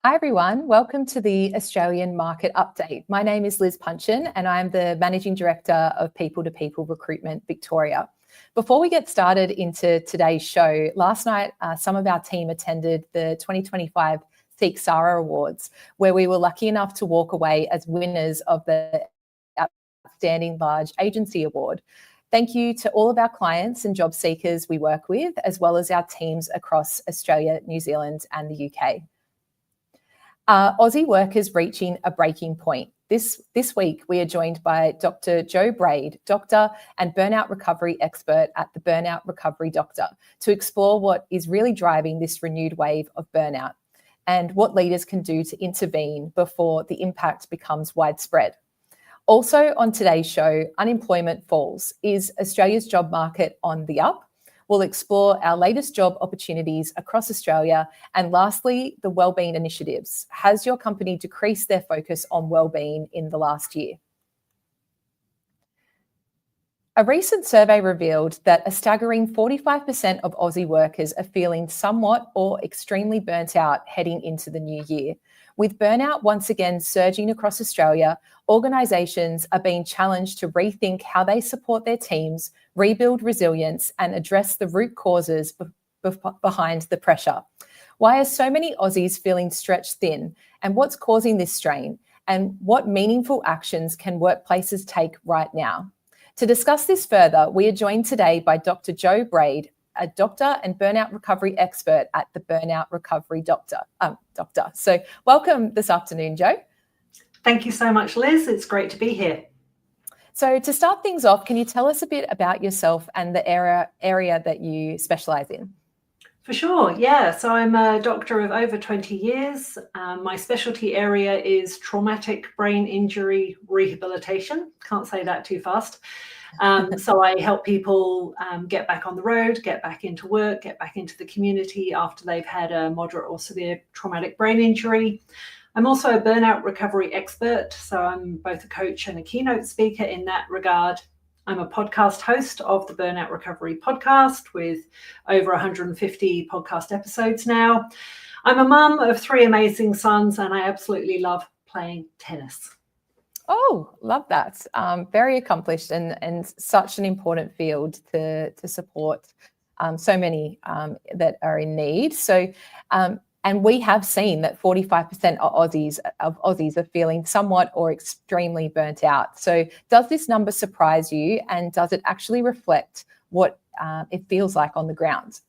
Hi everyone, welcome to the Australian Market Update. My name is Liz Punshon and I'm the Managing Director of People to People Recruitment Victoria. Before we get started into today's show, last night some of our team attended the 2025 VIC SARA Awards, where we were lucky enough to walk away as winners of the Outstanding Large Agency Award. Thank you to all of our clients and job seekers we work with, as well as our teams across Australia, New Zealand and the UK. Aussie work is reaching a breaking point. This week, we are joined by Dr Jo Braid, Doctor and Burnout Recovery Expert at the Burnout Recovery Doctor, to explore what is really driving this renewed wave of burnout and what leaders can do to intervene before the impact becomes widespread. Also on today's show, unemployment falls. Is Australia's job market on the up? We'll explore our latest job opportunities across Australia. And lastly, the wellbeing initiatives. Has your company decreased their focus on wellbeing in the last year? A recent survey revealed that a staggering 45% of Aussie workers are feeling somewhat or extremely burnt out heading into the new year. With burnout once again surging across Australia, organisations are being challenged to rethink how they support their teams, rebuild resilience and address the root causes behind the pressure. Why are so many Aussies feeling stretched thin, and what's causing this strain, and what meaningful actions can workplaces take right now? To discuss this further, we are joined today by Dr Jo Braid, a doctor and burnout recovery expert at the Burnout Recovery Doctor. So welcome this afternoon, Jo. Thank you so much, Liz. It's great to be here. So to start things off, can you tell us a bit about yourself and the area that you specialise in? For sure, yeah. So I'm a doctor of over 20 years. My specialty area is traumatic brain injury rehabilitation. Can't say that too fast. So I help people get back on the road, get back into work, get back into the community after they've had a moderate or severe traumatic brain injury. I'm also a burnout recovery expert, so I'm both a coach and a keynote speaker in that regard. I'm a podcast host of the Burnout Recovery podcast with over 150 podcast episodes now. I'm a mum of 3 amazing sons and I absolutely love playing tennis. Oh, love that. Very accomplished and such an important field to support so many that are in need. So, and we have seen that 45% of Aussies are feeling somewhat or extremely burnt out. So does this number surprise you, and does it actually reflect what it feels like on the ground?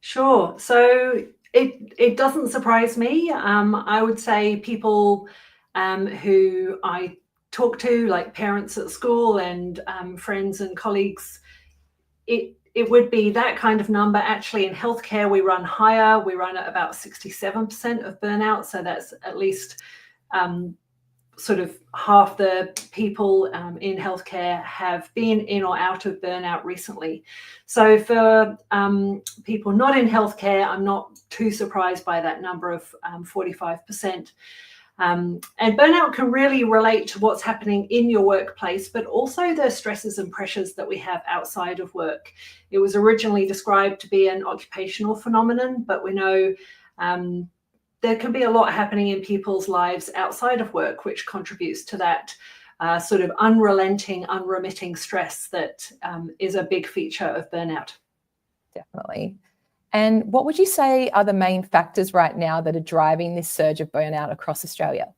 Sure. So it doesn't surprise me. I would say people who I talk to, like parents at school and friends and colleagues, it would be that kind of number. Actually, in healthcare, we run higher. We run at about 67% of burnout. So that's at least sort of half the people in healthcare have been in or out of burnout recently. So for people not in healthcare, I'm not too surprised by that number of 45%. And burnout can really relate to what's happening in your workplace, but also the stresses and pressures that we have outside of work. It was originally described to be an occupational phenomenon, but we know there can be a lot happening in people's lives outside of work, which contributes to that sort of unrelenting, unremitting stress that is a big feature of burnout. Definitely. And what would you say are the main factors right now that are driving this surge of burnout across Australia?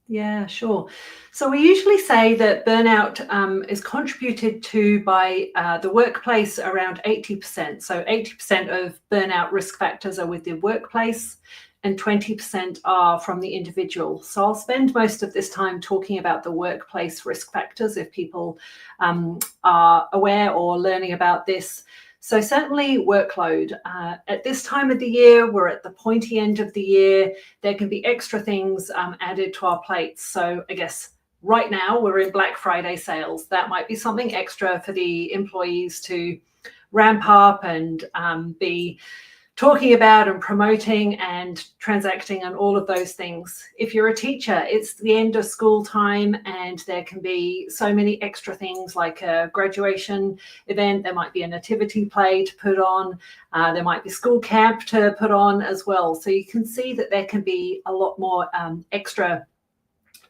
Yeah, sure. So we usually say that burnout is contributed to by the workplace around 80%. So 80% of burnout risk factors are with the workplace and 20% are from the individual. So I'll spend most of this time talking about the workplace risk factors if people are aware or learning about this. So certainly workload. At this time of the year, we're at the pointy end of the year. There can be extra things added to our plates. So I guess right now we're in Black Friday sales. That might be something extra for the employees to ramp up and be talking about and promoting and transacting and all of those things. If you're a teacher, it's the end of school time and there can be so many extra things like a graduation event. There might be a nativity play to put on. There might be school camp to put on as well. So you can see that there can be a lot more extra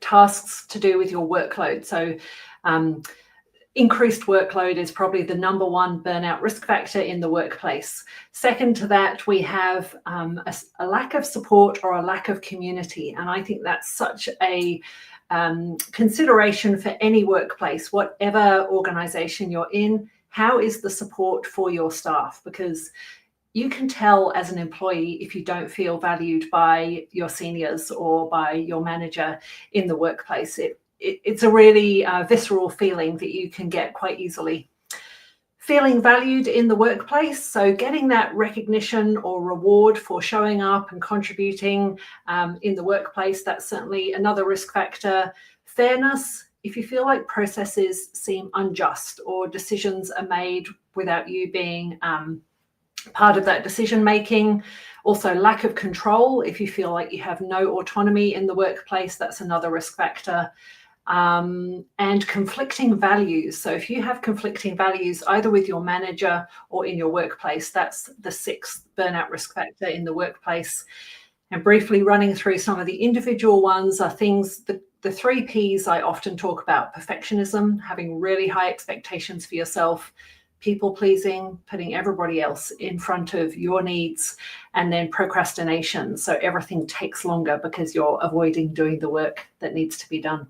tasks to do with your workload. So increased workload is probably the #1 burnout risk factor in the workplace. Second to that, we have a lack of support or a lack of community. And I think that's such a consideration for any workplace, whatever organization you're in. How is the support for your staff? Because you can tell as an employee if you don't feel valued by your seniors or by your manager in the workplace. It's a really visceral feeling that you can get quite easily. Feeling valued in the workplace, so getting that recognition or reward for showing up and contributing in the workplace, that's certainly another risk factor. Fairness, if you feel like processes seem unjust or decisions are made without you being part of that decision making. Also, lack of control, if you feel like you have no autonomy in the workplace, that's another risk factor. And conflicting values. So if you have conflicting values either with your manager or in your workplace, that's the 6th burnout risk factor in the workplace. And briefly running through some of the individual ones are things, the 3 Ps I often talk about: perfectionism, having really high expectations for yourself; people pleasing, putting everybody else in front of your needs; and then procrastination. So everything takes longer because you're avoiding doing the work that needs to be done.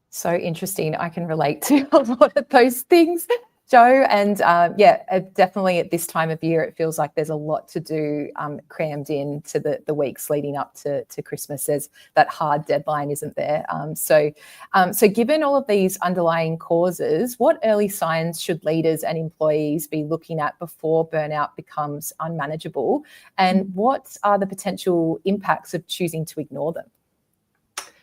So interesting. I can relate to a lot of those things, Jo. And definitely at this time of year, it feels like there's a lot to do crammed into the weeks leading up to Christmas. There's that hard deadline, isn't there? So given all of these underlying causes, what early signs should leaders and employees be looking at before burnout becomes unmanageable? And what are the potential impacts of choosing to ignore them?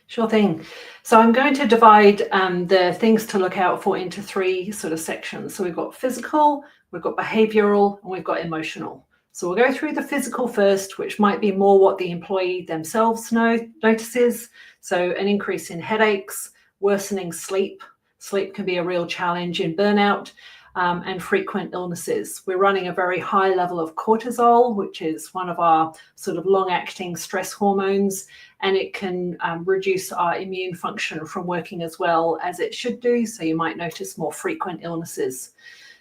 Sure thing. So I'm going to divide the things to look out for into 3 sort of sections. So we've got physical, we've got behavioral, and we've got emotional. So we'll go through the physical first, which might be more what the employee themselves notices. So an increase in headaches, worsening sleep. Sleep can be a real challenge in burnout. And frequent illnesses. We're running a very high level of cortisol, which is one of our sort of long-acting stress hormones, and it can reduce our immune function from working as well as it should do. So you might notice more frequent illnesses.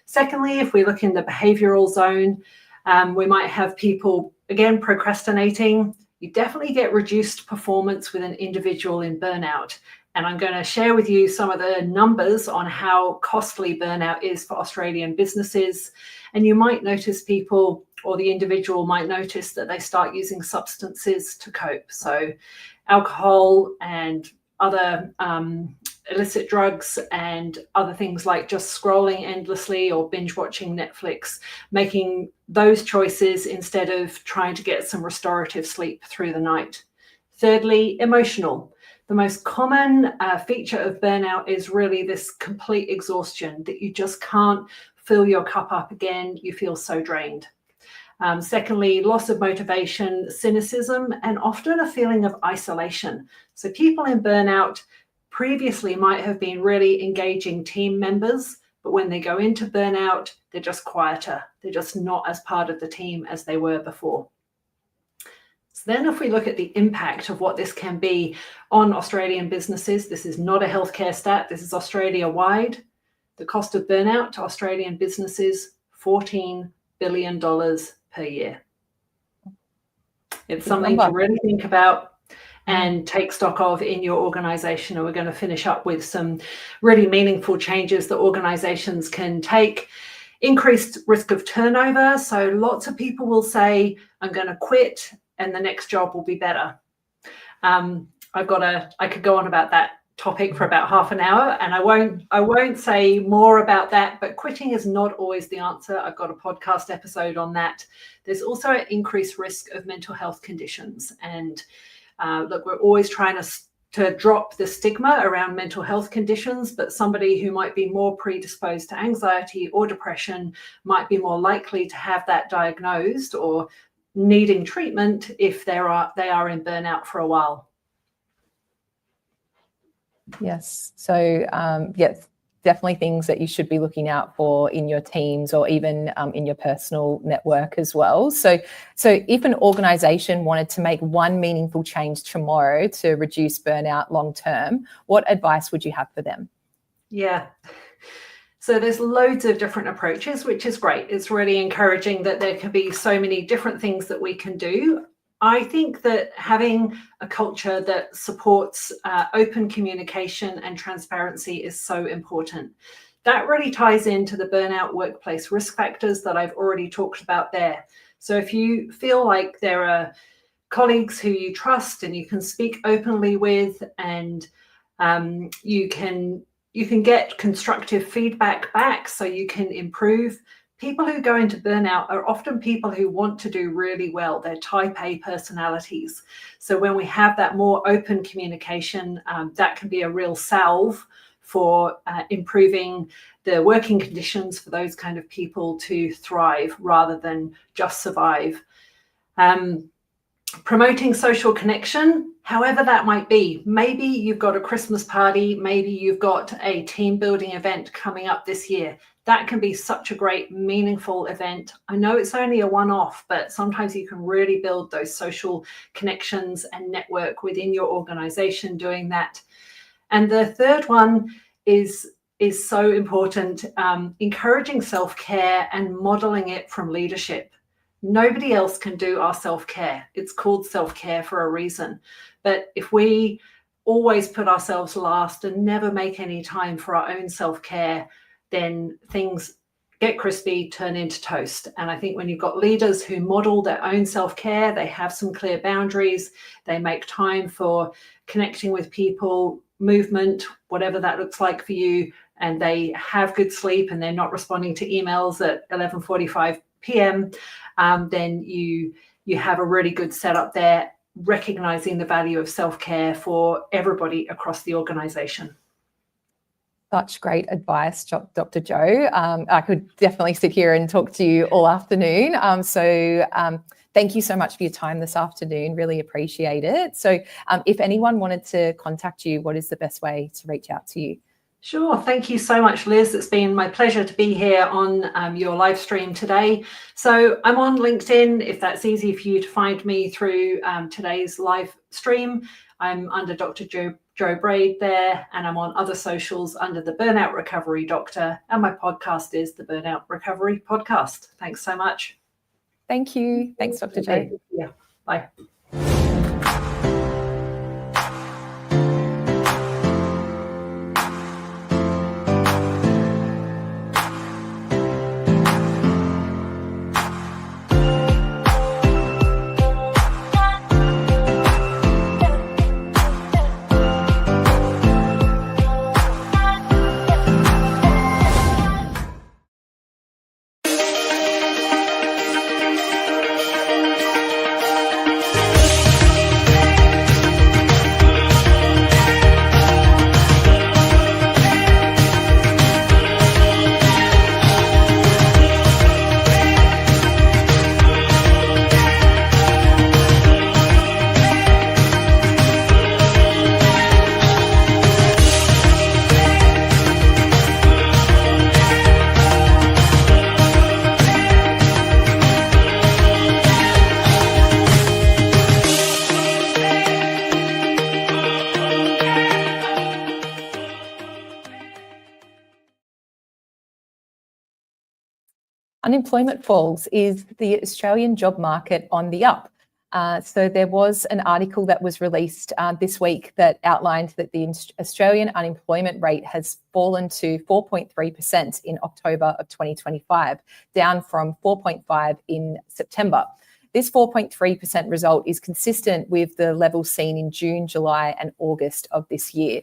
Secondly, if we look in the behavioral zone, we might have people, again, procrastinating. You definitely get reduced performance with an individual in burnout. And I'm going to share with you some of the numbers on how costly burnout is for Australian businesses. And you might notice people, or the individual might notice that they start using substances to cope. So alcohol and other illicit drugs and other things like just scrolling endlessly or binge watching Netflix, making those choices instead of trying to get some restorative sleep through the night. Thirdly, emotional. The most common feature of burnout is really this complete exhaustion, that you just can't fill your cup up again. You feel so drained. Secondly, loss of motivation, cynicism, and often a feeling of isolation. So people in burnout previously might have been really engaging team members, but when they go into burnout, they're just quieter. They're just not as part of the team as they were before. So then if we look at the impact of what this can be on Australian businesses, this is not a healthcare stat, this is Australia-wide. The cost of burnout to Australian businesses, $14 billion per year. It's something to really think about and take stock of in your organisation. And we're going to finish up with some really meaningful changes that organisations can take. Increased risk of turnover. So lots of people will say, I'm going to quit and the next job will be better. I could go on about that topic for about half an hour, and I won't say more about that, but quitting is not always the answer. I've got a podcast episode on that. There's also an increased risk of mental health conditions. And look, we're always trying to drop the stigma around mental health conditions, but somebody who might be more predisposed to anxiety or depression might be more likely to have that diagnosed or needing treatment if they are in burnout for a while. Yes. So, yes, definitely things that you should be looking out for in your teams or even in your personal network as well. So if an organisation wanted to make one meaningful change tomorrow to reduce burnout long term, what advice would you have for them? Yeah. So there's loads of different approaches, which is great. It's really encouraging that there can be so many different things that we can do. I think that having a culture that supports open communication and transparency is so important. That really ties into the burnout workplace risk factors that I've already talked about there. So if you feel like there are colleagues who you trust and you can speak openly with, and you can get constructive feedback back so you can improve. People who go into burnout are often people who want to do really well. They're type A personalities. So when we have that more open communication, that can be a real salve for improving the working conditions for those kind of people to thrive rather than just survive. Promoting social connection, however that might be. Maybe you've got a Christmas party, maybe you've got a team building event coming up this year. That can be such a great, meaningful event. I know it's only a one-off, but sometimes you can really build those social connections and network within your organization doing that. And the third one is so important, encouraging self-care and modeling it from leadership. Nobody else can do our self-care. It's called self-care for a reason. But if we always put ourselves last and never make any time for our own self-care, then things get crispy, turn into toast. And I think when you've got leaders who model their own self-care, they have some clear boundaries, they make time for connecting with people, movement, whatever that looks like for you, and they have good sleep and they're not responding to emails at 11:45 p.m., then you have a really good setup there, recognizing the value of self-care for everybody across the organization. Such great advice, Dr. Jo. I could definitely sit here and talk to you all afternoon. Thank you so much for your time this afternoon. Really appreciate it. So if anyone wanted to contact you, what is the best way to reach out to you? Sure. Thank you so much, Liz. It's been my pleasure to be here on your live stream today. So I'm on LinkedIn, if that's easy for you to find me through today's live stream. I'm under Dr. Jo Braid there, and I'm on other socials under the Burnout Recovery Doctor, and my podcast is the Burnout Recovery Podcast. Thanks so much. Thank you. Thanks, Dr. Jo. Yeah. Bye. Unemployment falls. Is the Australian job market on the up? So there was an article that was released this week that outlined that the Australian unemployment rate has fallen to 4.3% in October of 2025, down from 4.5% in September. This 4.3% result is consistent with the level seen in June, July and August of this year.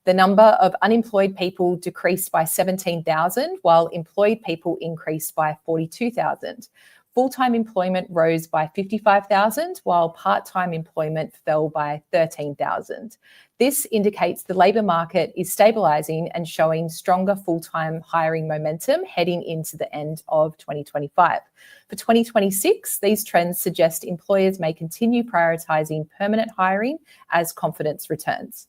The number of unemployed people decreased by 17,000, while employed people increased by 42,000. Full-time employment rose by 55,000, while part-time employment fell by 13,000. This indicates the labour market is stabilising and showing stronger full-time hiring momentum heading into the end of 2025. For 2026, these trends suggest employers may continue prioritising permanent hiring as confidence returns.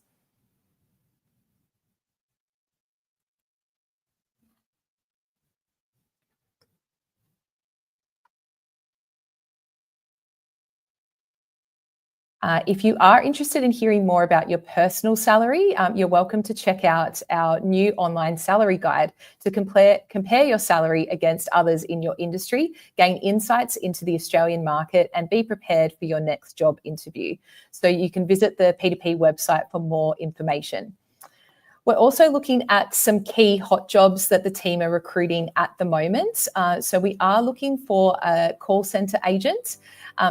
If you are interested in hearing more about your personal salary, you're welcome to check out our new online salary guide to compare your salary against others in your industry, gain insights into the Australian market, and be prepared for your next job interview. So you can visit the P2P website for more information. We're also looking at some key hot jobs that the team are recruiting at the moment. So we are looking for a call centre agent.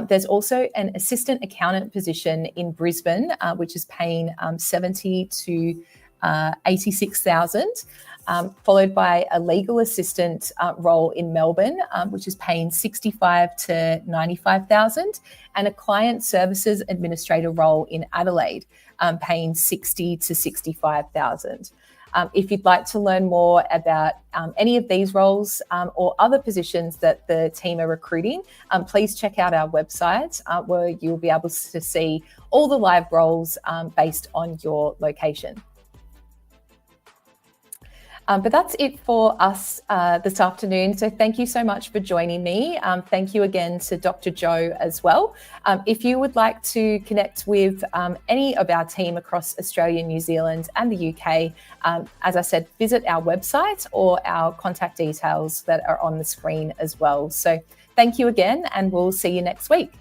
There's also an assistant accountant position in Brisbane, which is paying 70 to 86,000, followed by a legal assistant role in Melbourne, which is paying 65 to 95,000, and a client services administrator role in Adelaide, paying 60 to 65,000. If you'd like to learn more about any of these roles or other positions that the team are recruiting, please check out our website where you'll be able to see all the live roles based on your location. But that's it for us this afternoon. So thank you so much for joining me. Thank you again to Dr. Jo as well. If you would like to connect with any of our team across Australia, New Zealand and the UK, as I said, visit our website or our contact details that are on the screen as well. So thank you again, and we'll see you next week.